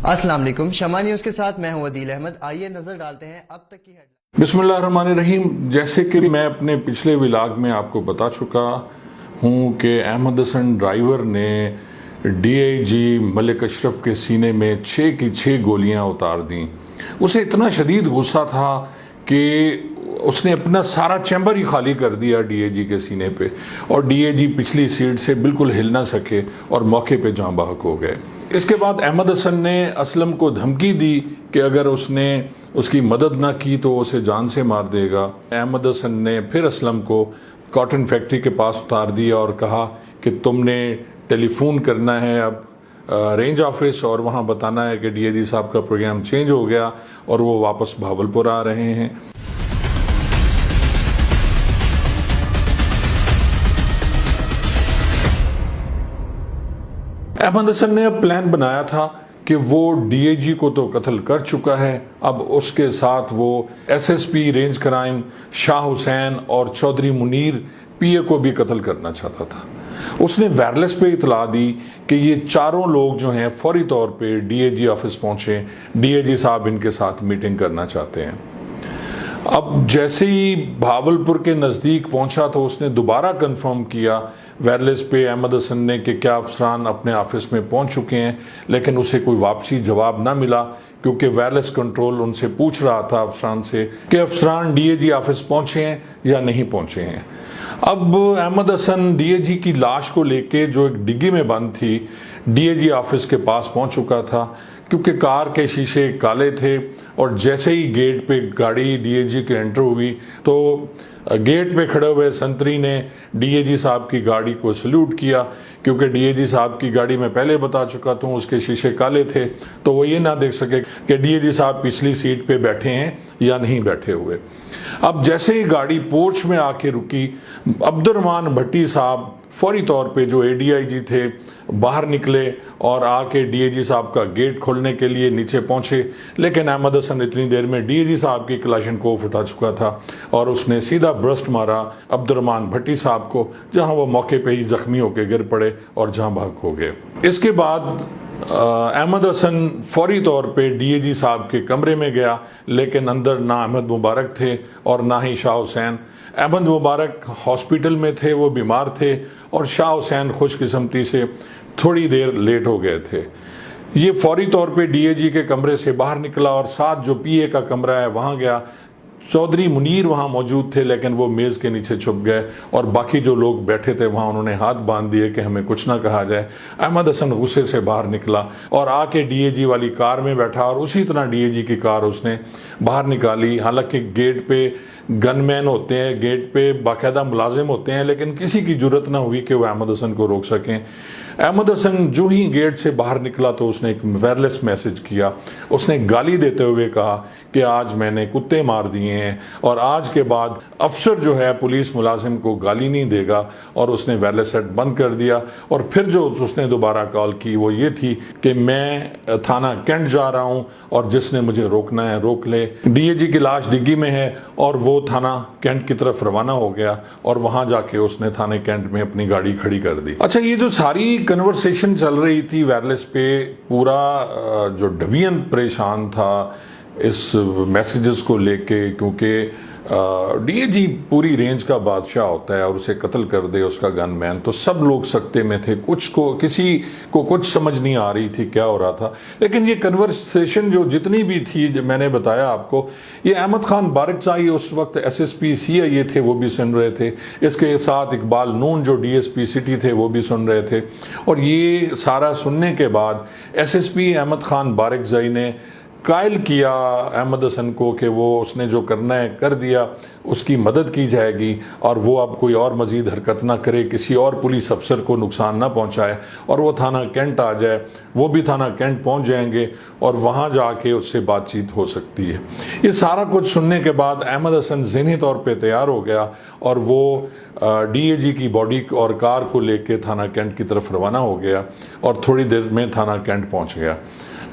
अस्सलाम वालेकुम, शमा न्यूज़ के साथ मैं हूं अदील अहमद। आइए नजर डालते हैं अब तक की हेडलाइन। बिस्मिल्लाहिर्रहमानिर्रहीम। जैसे कि मैं अपने पिछले व्लॉग में आपको बता चुका हूं कि अहमद हसन ड्राइवर ने डीआईजी मलिक अशरफ के सीने में 6 की 6 गोलियां उतार दी। उसे इतना शदीद गुस्सा था कि उसने अपना सारा चैम्बर ही खाली कर दिया डीआईजी के सीने पे, और डीआईजी पिछली सीट से बिल्कुल हिल ना सके और मौके पे जाँ बहक हो गए। इसके बाद अहमद हसन ने असलम को धमकी दी कि अगर उसने उसकी मदद ना की तो उसे जान से मार देगा। अहमद हसन ने फिर असलम को कॉटन फैक्ट्री के पास उतार दिया और कहा कि तुमने टेलीफोन करना है अब रेंज ऑफिस, और वहाँ बताना है कि डीआईजी साहब का प्रोग्राम चेंज हो गया और वो वापस भावलपुर आ रहे हैं। अहमद हसन ने अब प्लान बनाया था कि वो डीआईजी को तो कत्ल कर चुका है, अब उसके साथ वो SSP range crime Shah Hussain और चौधरी मुनीर पीए को भी कत्ल करना चाहता था। उसने वायरलेस पे इतला दी कि ये चारों लोग जो हैं फौरी तौर पे डीआईजी ऑफिस पहुंचे, डीआईजी साहब इनके साथ मीटिंग करना चाहते हैं। अब जैसे ही भावलपुर के नज़दीक पहुंचा तो उसने दोबारा कंफर्म किया वायरलेस पे अहमद हसन ने कि क्या अफसरान अपने ऑफिस में पहुंच चुके हैं, लेकिन उसे कोई वापसी जवाब ना मिला क्योंकि वायरलेस कंट्रोल उनसे पूछ रहा था अफसरान से कि अफसरान डीआईजी ऑफिस पहुंचे हैं या नहीं पहुंचे हैं। अब अहमद हसन डीआईजी की लाश को लेके जो एक डिग्गी में बंद थी डीआईजी ऑफिस के पास पहुंच चुका था, क्योंकि कार के शीशे काले थे और जैसे ही गेट पे गाड़ी डीआईजी के एंटर हुई तो गेट पे खड़े हुए संतरी ने डीआईजी साहब की गाड़ी को सल्यूट किया, क्योंकि डीआईजी साहब की गाड़ी में पहले बता चुका था उसके शीशे काले थे तो वो ये ना देख सके कि डीआईजी साहब पिछली सीट पे बैठे हैं या नहीं बैठे हुए। अब जैसे ही गाड़ी पोर्च में आके रुकी, अब्दुर्रहमान भट्टी साहब फौरी तौर पे जो एडीआईजी थे बाहर निकले और आके डीआईजी साहब का गेट खोलने के लिए नीचे पहुंचे, लेकिन अहमद हसन इतनी देर में डीआईजी साहब की क्लाशनकोफ उठा चुका था और उसने सीधा ब्रस्ट मारा अब्दुर्रहमान भट्टी साहब को, जहां वो मौके पे ही जख्मी होकर गिर पड़े और जहां भाग हो गए। इसके बाद अहमद हसन फौरी तौर पे डीआईजी साहब के कमरे में गया, लेकिन अंदर ना अहमद मुबारक थे और ना ही शाह हुसैन। अहमद मुबारक हॉस्पिटल में थे, वो बीमार थे, और शाह हुसैन खुशकिस्मती से थोड़ी देर लेट हो गए थे। ये फौरी तौर पे डीआईजी के कमरे से बाहर निकला और साथ जो पीए का कमरा है वहाँ गया। चौधरी मुनीर वहाँ मौजूद थे, लेकिन वो मेज़ के नीचे छुप गए और बाकी जो लोग बैठे थे वहाँ उन्होंने हाथ बांध दिए कि हमें कुछ ना कहा जाए। अहमद हसन गुस्से से बाहर निकला और आके डीआईजी वाली कार में बैठा और उसी तरह डीआईजी की कार उसने बाहर निकाली। हालांकि गेट पे गनमैन होते हैं, गेट पे बाकायदा मुलाजिम होते हैं, लेकिन किसी की जरूरत ना हुई कि वो अहमद हसन को रोक सकें। अहमद हसन जो ही गेट से बाहर निकला तो उसने एक वायरलेस मैसेज किया। उसने गाली देते हुए कहा कि आज मैंने कुत्ते मार दिए हैं और आज के बाद अफसर जो है पुलिस मुलाजिम को गाली नहीं देगा, और उसने वायरलेस सेट बंद कर दिया। और फिर जो उसने दोबारा कॉल की वो ये थी कि मैं थाना कैंट जा रहा हूँ और जिसने मुझे रोकना है रोक ले। डीआईजी की लाश डिग्गी में है और वो थाना कैंट की तरफ रवाना हो गया और वहां जाके उसने थाने कैंट में अपनी गाड़ी खड़ी कर दी। अच्छा, ये जो सारी कन्वर्सेशन चल रही थी वायरलेस पे, पूरा जो डिवीजन परेशान था इस मैसेजेस को लेके, क्योंकि डीआईजी पूरी रेंज का बादशाह होता है और उसे कत्ल कर दे उसका गनमैन, तो सब लोग सकते में थे। किसी को कुछ समझ नहीं आ रही थी क्या हो रहा था। लेकिन ये कन्वर्सेशन जो जितनी भी थी, जो मैंने बताया आपको, ये अहमद खान बारिकज़ाई उस वक्त एसएसपी सीआईए थे, वो भी सुन रहे थे। इसके साथ इकबाल नून जो डीएसपी सिटी थे वो भी सुन रहे थे। और ये सारा सुनने के बाद एसएसपी अहमद खान बारिकज़ाई ने कायल किया अहमद हसन को कि वो उसने जो करना है कर दिया, उसकी मदद की जाएगी और वो अब कोई और मज़ीद हरकत ना करे, किसी और पुलिस अफसर को नुकसान ना पहुंचाए, और वो थाना कैंट आ जाए। वो भी थाना कैंट पहुंच जाएंगे और वहां जाके उससे बातचीत हो सकती है। ये सारा कुछ सुनने के बाद अहमद हसन ज़हनी तौर पे तैयार हो गया और वो डीआईजी की बॉडी और कार को लेके थाना कैंट की तरफ रवाना हो गया और थोड़ी देर में थाना कैंट पहुँच गया।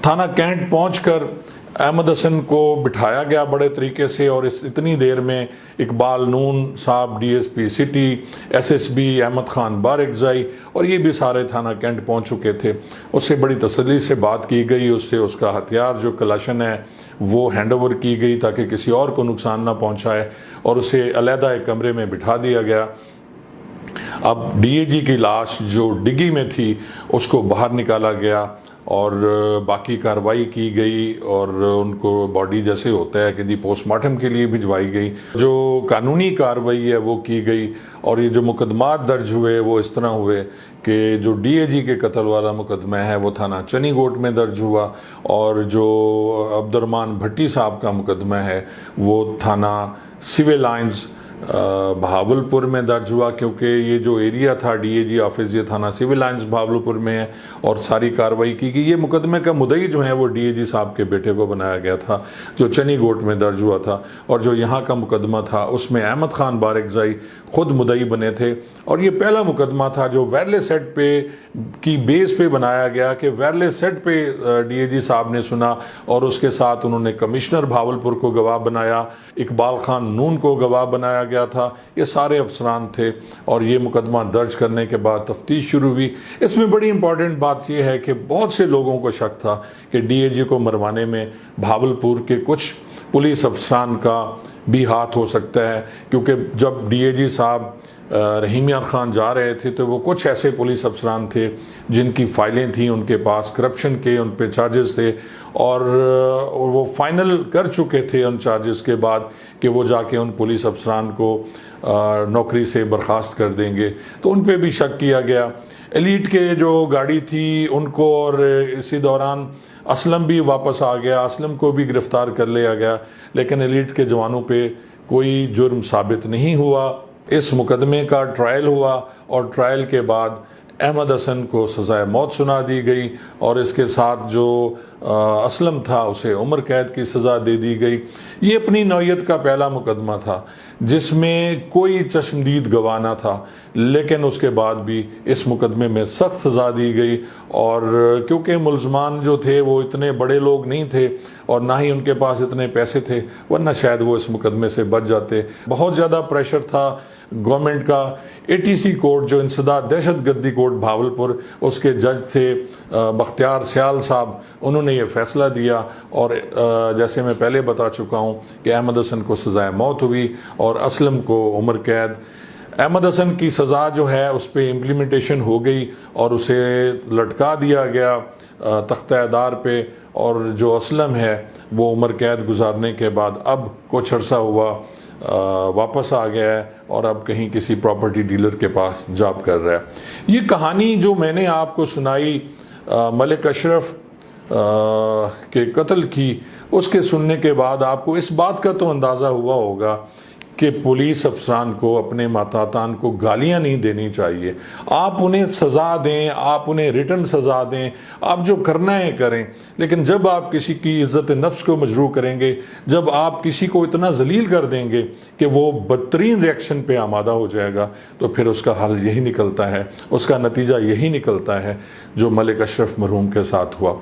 थाना कैंट पहुंचकर अहमद हसन को बिठाया गया बड़े तरीके से, और इतनी देर में Iqbal Noon sahab, DSP city, SSB Ahmad Khan Barakzai, और ये भी सारे थाना कैंट पहुंच चुके थे। उससे बड़ी तसल्ली से बात की गई, उससे उसका हथियार जो कलाशन है वो हैंड ओवर की गई ताकि किसी और को नुकसान ना पहुंचाए, और उसे अलहदा एक कमरे में बिठा दिया गया। अब डीएजी की लाश जो डिग्गी में थी उसको बाहर निकाला गया और बाकी कार्रवाई की गई, और उनको बॉडी जैसे होता है कि जी पोस्टमार्टम के लिए भिजवाई गई। जो कानूनी कार्रवाई है वो की गई, और ये जो मुकदमात दर्ज हुए वो इस तरह हुए कि जो डीएजी के कत्ल वाला मुकदमा है वो थाना चनीगोट में दर्ज हुआ, और जो अब्दुर्रहमान भट्टी साहब का मुकदमा है वो थाना सिविल लाइंस बहावलपुर में दर्ज हुआ, क्योंकि ये जो एरिया था डीएजी ऑफिस ये थाना सिविल लाइंस बहावलपुर में है, और सारी कार्रवाई की गई। ये मुकदमे का मुद्दई जो है वो डीएजी साहब के बेटे को बनाया गया था जो चनीगोट में दर्ज हुआ था, और जो यहाँ का मुकदमा था उसमें अहमद खान बारिकज़ई खुद मुद्दई बने थे। और ये पहला मुकदमा था जो वायरलेस सेट पे की बेस पे बनाया गया कि वायरलेस सेट पे डीएजी साहब ने सुना, और उसके साथ उन्होंने कमिश्नर भावलपुर को गवाह बनाया, इकबाल खान नून को गवाह बनाया गया था। ये सारे अफसरान थे, और ये मुकदमा दर्ज करने के बाद तफ्तीश शुरू हुई। इसमें बड़ी इंपॉर्टेंट बात यह है कि बहुत से लोगों को शक था कि डीएजी को मरवाने में भावलपुर के कुछ पुलिस अफसरान का भी हाथ हो सकता है, क्योंकि जब डीएजी साहब रहीम यार खान जा रहे थे तो वो कुछ ऐसे पुलिस अफसरान थे जिनकी फाइलें थी उनके पास, करप्शन के उन पे चार्जेस थे, और वो फाइनल कर चुके थे उन चार्जेस के बाद कि वो जाके उन पुलिस अफसरान को नौकरी से बर्खास्त कर देंगे। तो उन पे भी शक किया गया। एलीट के जो गाड़ी थी उनको, और इसी दौरान असलम भी वापस आ गया, असलम को भी गिरफ्तार कर लिया गया, लेकिन एलीट के जवानों पे कोई जुर्म साबित नहीं हुआ। इस मुकदमे का ट्रायल हुआ, और ट्रायल के बाद अहमद हसन को सज़ाए मौत सुना दी गई, और इसके साथ जो असलम था उसे उम्र कैद की सज़ा दे दी गई। ये अपनी नौयत का पहला मुकदमा था जिसमें कोई चश्मदीद गवाह न था, लेकिन उसके बाद भी इस मुकदमे में सख्त सज़ा दी गई। और क्योंकि मुलजमान जो थे वो इतने बड़े लोग नहीं थे, और ना ही उनके पास इतने पैसे थे, वरना शायद वो इस मुकदमे से बच जाते। बहुत ज़्यादा प्रेशर था गवर्नमेंट का। एटीसी कोर्ट जो इंसदाद दहशतगर्दी कोर्ट भावलपुर, उसके जज थे बख्तियार सियाल साहब, उन्होंने ये फैसला दिया, और जैसे मैं पहले बता चुका हूँ कि अहमद हसन को सज़ाए मौत हुई और असलम को उम्र कैद। अहमद हसन की सज़ा जो है उस पर इम्प्लीमेंटेशन हो गई और उसे लटका दिया गया तख्ता-ए-दार पे, और जो असलम है वो उम्र कैद गुजारने के बाद अब कुछ अर्सा हुआ वापस आ गया है, और अब कहीं किसी प्रॉपर्टी डीलर के पास जॉब कर रहा है। ये कहानी जो मैंने आपको सुनाई मलिक अशरफ के कत्ल की, उसके सुनने के बाद आपको इस बात का तो अंदाज़ा हुआ होगा कि पुलिस अफसरान को, अपने मातातान को गालियां नहीं देनी चाहिए। आप उन्हें सज़ा दें, आप उन्हें रिटर्न सज़ा दें, आप जो करना है करें, लेकिन जब आप किसी की इज़्ज़त नफ्स को मजरू करेंगे, जब आप किसी को इतना जलील कर देंगे कि वो बदतरीन रिएक्शन पे आमादा हो जाएगा, तो फिर उसका हल यही निकलता है, उसका नतीजा यही निकलता है जो मलिक अशरफ मरहूम के साथ हुआ।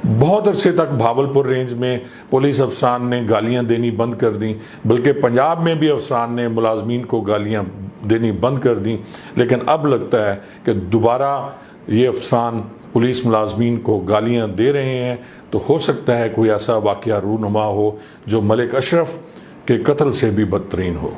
बहुत अरसे तक भावलपुर रेंज में पुलिस अफसरान ने गालियां देनी बंद कर दी, बल्कि पंजाब में भी अफसरान ने मुलाजमीन को गालियां देनी बंद कर दी। लेकिन अब लगता है कि दोबारा ये अफसरान पुलिस मुलाजमीन को गालियां दे रहे हैं, तो हो सकता है कोई ऐसा वाक़या रूनुमा हो जो मलिक अशरफ के कत्ल से भी बदतरीन हो।